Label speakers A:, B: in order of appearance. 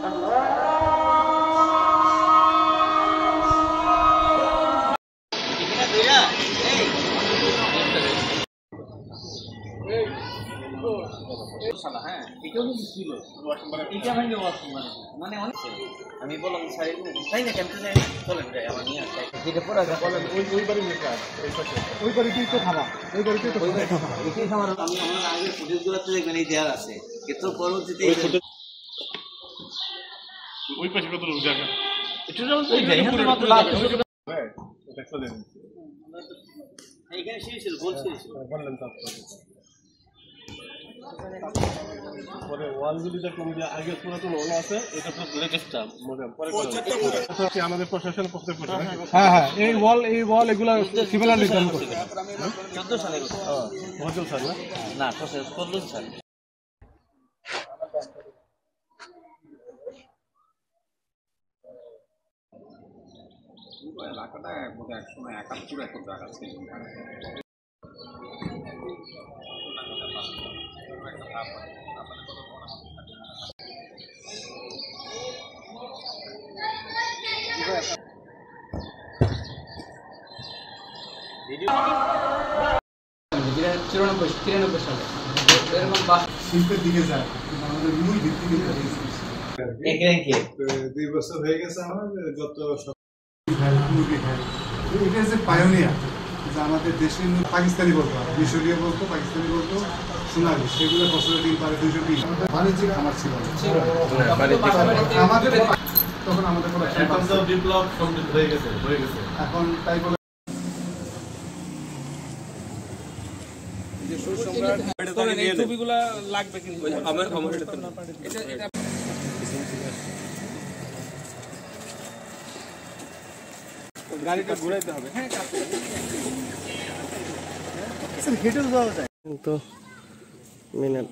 A: আমি বললাম তাই না কেন বলেন যাই আমার নিয়ে যেটা পড়া বলেন ওই বাড়ি ওই বাড়িতেই তো খাওয়া ওই বাড়িতেই তো এটাই খাবার। আমি আমার আগের ফুটেজগুলোতে দেখবেন এই দেয়াল আছে, কিন্তু পরবর্তীতে
B: ওই পাশে কত লোক জায়গা
A: এখানে ছিল বলছিল
B: বললেন পরে ওয়ালগুলি দেখলাম যে আগে পুরাতন ওয়াল আছে, এটা তো লেটেস্টটা পরে আমাদের প্রশাসন করতে পারে।
C: হ্যাঁ হ্যাঁ, এই ওয়াল এগুলা সিমিলার নির্ধারণ করতে
A: 14 সালে
B: ভজল স্যার
A: না 14 সালে।
D: এলাকাটা এক সময় 71 একর জায়গা ছিল।
C: শিল্পের দিকে যায়, আমাদের মূল ভিত্তি দিকে 2 বছর হয়ে গেছে আমার গত এটা যে পায়োনিয়ার, যে আমাদের দেশের পাকিস্তানি বলতো, মিশরীয় বলতো, পাকিস্তানি বলতো, সোনালি, সেগুলো বছরের দিন পারে 200 পিস বাণিজ্যিক খামার ছিল আমাদের। তখন আমাদের
B: বিপ্লব কমপ্লিট হয়ে গেছে
C: এখন তাই বলে
B: ছবিগুলা লাগবে কিন্তু আমার গাড়িটা ঘুরাইতে হবে। হ্যাঁ
C: হেঁটে যাওয়া যায়
B: তো মিনাল